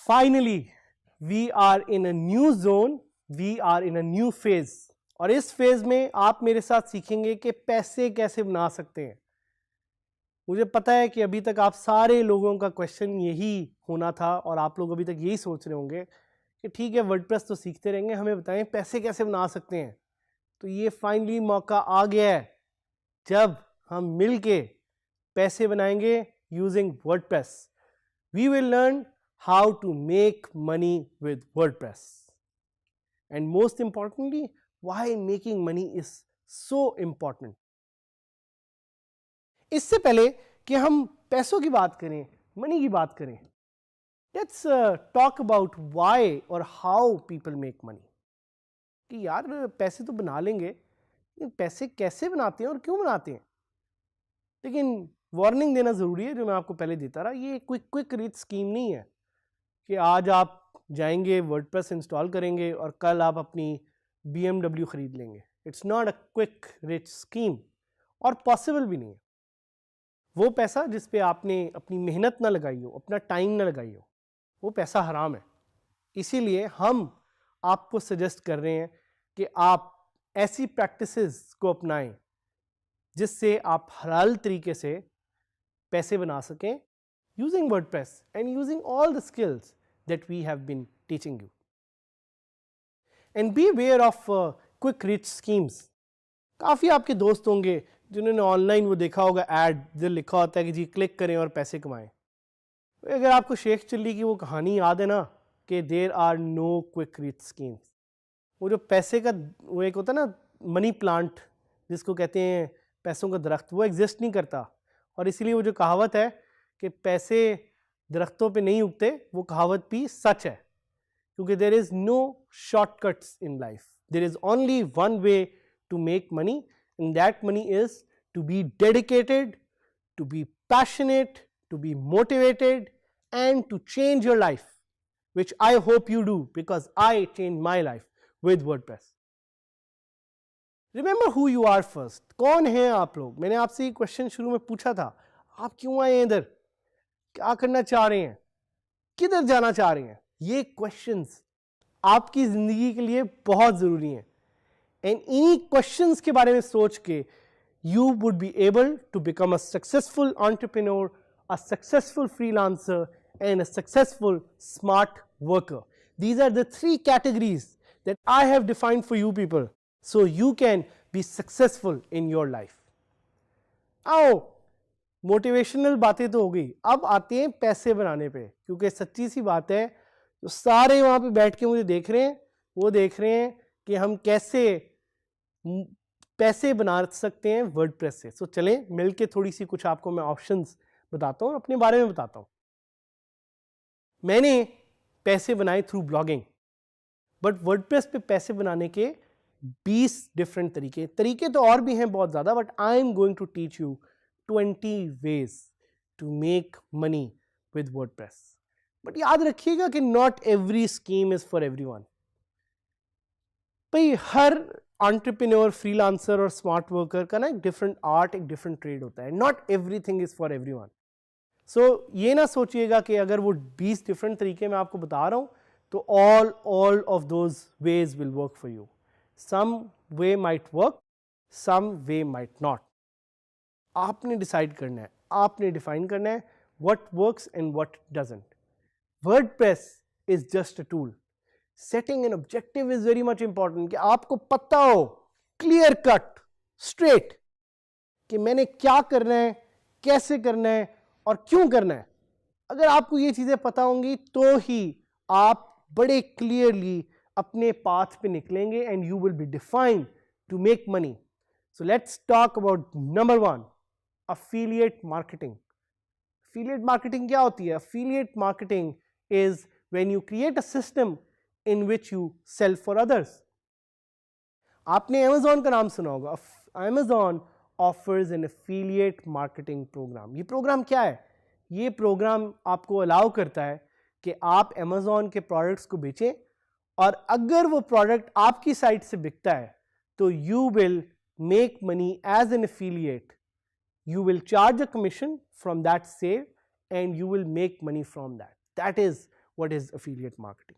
Finally, we are in a new zone, we are in a new phase. और इस phase में आप मेरे साथ सीखेंगे कि पैसे कैसे बना सकते हैं। मुझे पता है कि अभी तक आप सारे लोगों का क्वेश्चन यही होना था और आप लोग अभी तक यही सोच रहे होंगे कि ठीक है वर्डप्रेस तो सीखते रहेंगे, हमें बताएं पैसे कैसे बना सकते हैं। तो ये फाइनली मौका आ गया है जब हम मिलके पैसे बनाएंगे using WordPress. We will learn how to make money with WordPress, and most importantly why making money is so important. इससे पहले कि हम पैसों की बात करें, मनी की बात करें, let's talk about why or how people make money. कि यार पैसे तो बना लेंगे, पैसे कैसे बनाते हैं और क्यों बनाते हैं। लेकिन वार्निंग देना जरूरी है, जो मैं आपको पहले देता रहा, ये क्विक रिच स्कीम नहीं है कि आज आप जाएंगे वर्डप्रेस इंस्टॉल करेंगे और कल आप अपनी BMW खरीद लेंगे। It's not a quick rich scheme और पॉसिबल भी नहीं है। वो पैसा जिस पे आपने अपनी मेहनत ना लगाई हो, अपना टाइम ना लगाई हो, वो पैसा हराम है। इसीलिए हम आपको सजेस्ट कर रहे हैं कि आप ऐसी प्रैक्टिसेस को अपनाएं जिससे आप हलाल तरीके से पैसे बना सकें using WordPress and using all the skills that we have been teaching you. And be aware of quick rich schemes. काफ़ी आपके दोस्त होंगे जिन्होंने ऑनलाइन वो देखा होगा ऐड जो लिखा होता है कि जी क्लिक करें और पैसे कमाएं। अगर आपको शेख चिल्ली की वो कहानी याद है ना कि there are no quick rich schemes, वो जो पैसे का वो एक होता है ना मनी प्लांट जिसको कहते हैं पैसों का दरख्त, वो एग्जिस्ट नहीं करता। और इसीलिए वो जो कहावत है कि पैसे दरख्तों पे नहीं उगते, वो कहावत भी सच है, क्योंकि there is no shortcuts in life, there is only one way to make money, and that money is to be dedicated, to be passionate, to be motivated and to change your life, which I hope you do because I changed my life with WordPress. Remember who you are first. कौन हैं आप लोग? मैंने आपसे ये question शुरू में पूछा था, आप क्यों आए इधर, क्या करना चाह रहे हैं, किधर जाना चाह रहे हैं। ये क्वेश्चंस आपकी जिंदगी के लिए बहुत जरूरी हैं, एंड इन्हीं क्वेश्चंस के बारे में सोच के you would be able to become a successful entrepreneur, a successful freelancer, and a successful smart worker. These are the three categories that I have defined for you people, so you can be successful in your life. आओ motivational बातें तो हो गई, अब आते हैं पैसे बनाने पे, क्योंकि सच्ची सी बात है जो सारे वहां पे बैठ के मुझे देख रहे हैं वो देख रहे हैं कि हम कैसे पैसे बना सकते हैं वर्डप्रेस से। सो चलें मिलके थोड़ी सी कुछ आपको मैं ऑप्शंस बताता हूँ और अपने बारे में बताता हूँ। मैंने पैसे बनाए थ्रू ब्लॉगिंग, बट वर्डप्रेस पे पैसे बनाने के 20 डिफरेंट तरीके तो और भी हैं बहुत ज़्यादा, but I am going to teach you 20 ways to make money with WordPress. But याद रखिएगा कि not every scheme is for everyone. भाई हर एंटरप्रेन्योर, फ्रीलांसर और स्मार्ट वर्कर का ना एक डिफरेंट आर्ट, एक डिफरेंट ट्रेड होता है। Not everything is for everyone. So ये ना सोचिएगा कि अगर वो 20 डिफरेंट तरीके मैं आपको बता रहा हूँ तो all of those ways will work for you. Some way might work, some way might not. आपने डिसाइड करना है, आपने डिफाइन करना है what works and what doesn't. WordPress is just a tool. Setting an objective is very much important, कि आपको पता हो clear cut, straight कि मैंने क्या करना है, कैसे करना है और क्यों करना है। अगर आपको ये चीजें पता होंगी तो ही आप बड़े क्लियरली अपने पाथ पे निकलेंगे and you will be defined to make money. So let's talk about number 1, affiliate marketing. Affiliate marketing क्या होती है? Affiliate marketing is when you create a system in which you sell for others. आपने Amazon का नाम सुना होगा। Amazon offers an affiliate marketing program. ये programme क्या है? ये प्रोग्राम आपको अलाउ करता है कि आप Amazon के प्रोडक्ट्स को बेचें और अगर वो प्रोडक्ट आपकी साइट से बिकता है तो you will make money as an affiliate. You will charge a commission from that sale and you will make money from that. That is what is affiliate marketing.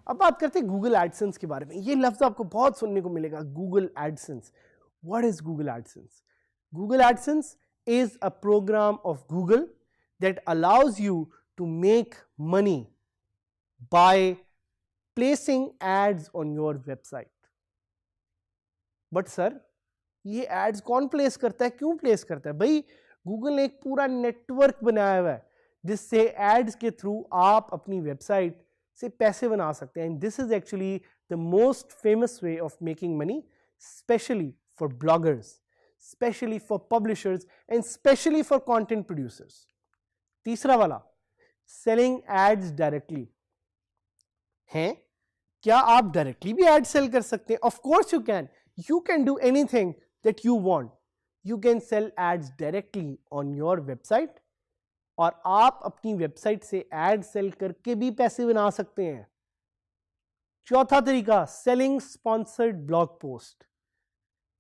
अब बात करते हैं Google AdSense के बारे में. ये लफ्ज़ आपको बहुत सुनने को मिलेगा, Google AdSense. What is Google AdSense? Google AdSense is a program of Google that allows you to make money by placing ads on your website. But sir, ये ads कौन प्लेस करता है, क्यों प्लेस करता है? भाई Google ने एक पूरा नेटवर्क बनाया हुआ है जिससे एड्स के थ्रू आप अपनी वेबसाइट से पैसे बना सकते हैं. And this is actually the most famous way of making money, specially for bloggers, specially for publishers and specially for content producers. तीसरा वाला, सेलिंग एड्स डायरेक्टली. हैं, क्या आप डायरेक्टली भी एड सेल कर सकते हैं? Of course you can. You can do anything that you want. You can sell ads directly on your website और आप अपनी वेबसाइट से एड सेल करके भी पैसे बना सकते हैं. चौथा तरीका, selling sponsored blog post.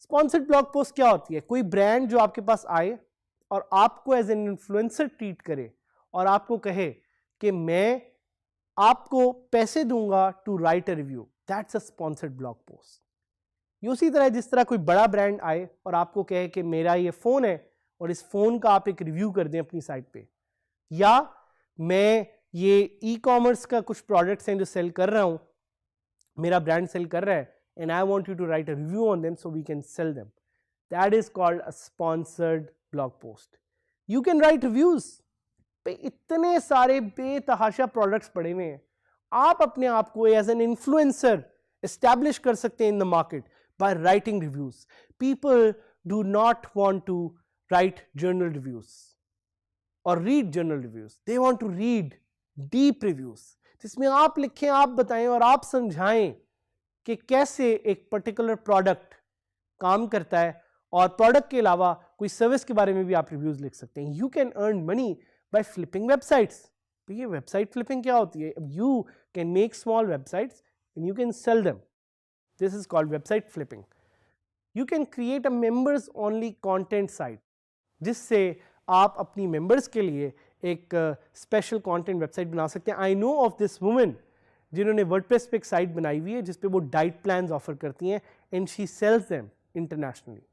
Sponsored blog post क्या होती है? कोई ब्रांड जो आपके पास आए और आपको एज एन इन्फ्लुएंसर ट्रीट करे और आपको कहे कि मैं आपको पैसे दूंगा to write a review. That's a sponsored blog post. उसी तरह जिस तरह कोई बड़ा ब्रांड आए और आपको कहे कि मेरा ये फोन है और इस फोन का आप एक रिव्यू कर दें अपनी साइट पे, या मैं ये ई कॉमर्स का कुछ प्रोडक्ट्स हैं जो सेल कर रहा हूं, मेरा ब्रांड सेल कर रहा है and I want you to write a review on them so we can sell them. That is called a sponsored blog post. You can write reviews. इतने सारे बेतहाशा प्रोडक्ट्स पड़े हुए हैं, आप अपने आप को एज एन इन्फ्लुएंसर एस्टैब्लिश कर सकते हैं in the market by writing reviews. People do not want to write journal reviews or read journal reviews. They want to read deep reviews. जिसमें आप लिखें, आप बताएं और आप समझाएं कि कैसे एक पर्टिकुलर प्रोडक्ट काम करता है, और प्रोडक्ट के अलावा कोई सर्विस के बारे में भी आप रिव्यूज लिख सकते हैं. You can earn money by flipping websites. ये वेबसाइट फ्लिपिंग क्या होती है? You can make small websites and you can sell them. This is called website flipping. You can create a members only content site जिससे आप अपनी members के लिए एक special content website बना सकते हैं. I know of this woman जिन्होंने WordPress पे एक साइट बनाई हुई है जिसपे वो डाइट प्लान्स ऑफर करती हैं and she sells them internationally.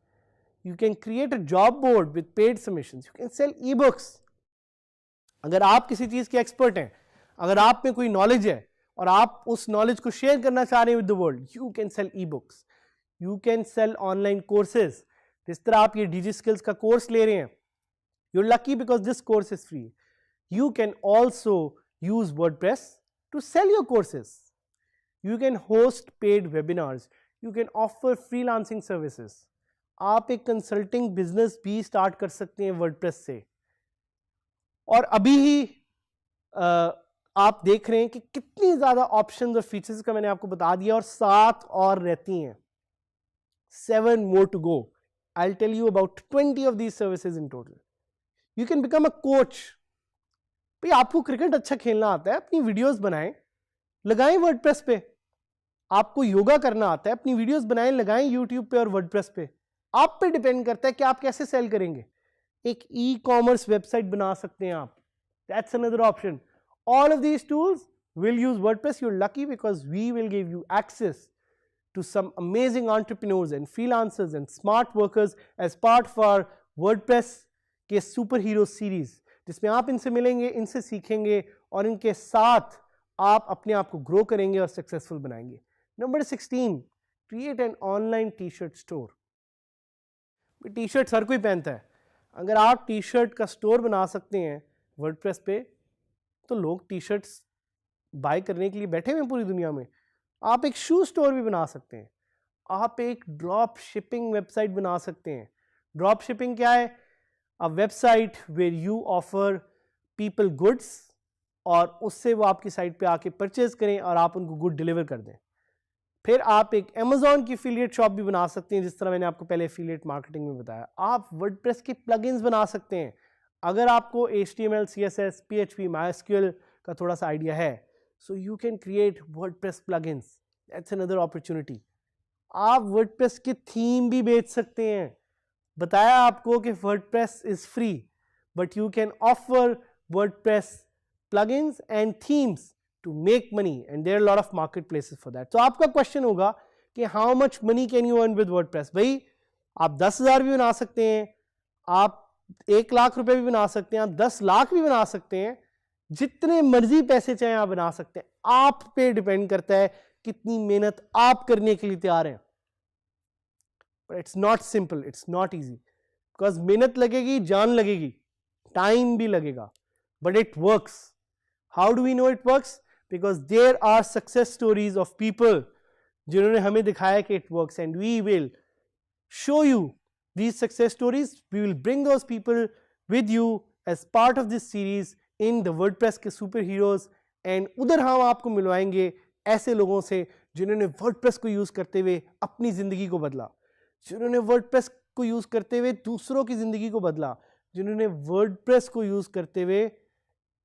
You can create a job board with paid submissions. You can sell ebooks. अगर आप किसी चीज़ के एक्सपर्ट हैं, अगर आप में कोई नॉलेज है और आप उस नॉलेज को शेयर करना चाह रहे हैं with the world, you can cell e books. You can cell online courses. जिस तरह आप ये डिजी स्किल्स का कोर्स ले रहे हैं, you are lucky because this course is free. You can also use WordPress to sell your courses. You can host paid webinars. You can offer freelancing services. आप एक कंसल्टिंग बिजनेस भी start कर सकते हैं WordPress से. और अभी ही आप देख रहे हैं कि कितनी ज्यादा ऑप्शंस और फीचर्स का मैंने आपको बता दिया, और 7 और रहती हैं. 7 more to go. I'll tell you about 20 of these services in total. You can become a coach. भाई आपको क्रिकेट अच्छा खेलना आता है, अपनी वीडियोस बनाएं, लगाएं वर्डप्रेस पे. आपको योगा करना आता है, अपनी वीडियोस बनाएं, लगाएं यूट्यूब पे और वर्डप्रेस पे. आप पे डिपेंड करता है कि आप कैसे सेल करेंगे. एक ई कॉमर्स वेबसाइट बना सकते हैं आप. That's another option. All of these tools will use WordPress. You're lucky because we will give you access to some amazing entrepreneurs and freelancers and smart workers as part of our WordPress के superhero series, जिसमें आप इनसे मिलेंगे, इनसे सीखेंगे और इनके साथ आप अपने आप को ग्रो करेंगे और सक्सेसफुल बनाएंगे. Number 16, create an online t-shirt store. T-shirt हर कोई पहनता है. अगर आप टी-शर्ट का स्टोर बना सकते हैं वर्डप्रेस पे, तो लोग टी-शर्ट्स बाय करने के लिए बैठे हुए हैं पूरी दुनिया में. आप एक शू स्टोर भी बना सकते हैं. आप एक ड्रॉप शिपिंग वेबसाइट बना सकते हैं. ड्रॉप शिपिंग क्या है? A website where you offer people goods और उससे वो आपकी साइट पे आके परचेज करें और आप उनको गुड डिलीवर कर दें. फिर आप एक Amazon की एफिलिएट शॉप भी बना सकते हैं, जिस तरह मैंने आपको पहले एफिलिएट मार्केटिंग में बताया। आप वर्डप्रेस के प्लगइन्स बना सकते हैं। अगर आपको HTML, CSS, PHP, MySQL का थोड़ा सा आइडिया है, so you can create WordPress plugins, that's another opportunity. आप वर्डप्रेस की थीम भी बेच सकते हैं। बताया आपको कि WordPress is free, but you can offer WordPress plugins and themes to make money, and there are a lot of marketplaces for that. तो आपका क्वेश्चन होगा कि how much money can you earn with WordPress? भाई आप 10,000 भी बना सकते हैं, आप 1 लाख रुपए भी बना सकते हैं, आप 10 लाख भी बना सकते हैं, जितने मर्जी पैसे चाहे आप बना सकते हैं। आप पे डिपेंड करता है कितनी मेहनत आप करने के लिए तैयार हैं। But it's not simple, it's not easy, because मेहनत लगेगी, जान लगेगी, टाइम भी लगेगा, but it works. How do we know it works? Because there are success stories of people जिन्होंने हमें दिखाया कि it works, and we will show you these success stories. We will bring those people with you as part of this series in the WordPress के super heroes, and उधर हम आपको मिलवाएंगे ऐसे लोगों से जिन्होंने WordPress को यूज करते हुए अपनी जिंदगी को बदला, जिन्होंने WordPress को यूज करते हुए दूसरों की जिंदगी को बदला, जिन्होंने WordPress को यूज करते हुए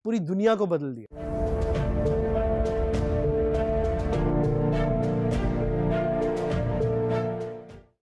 पूरी दुनिया को बदल दिया।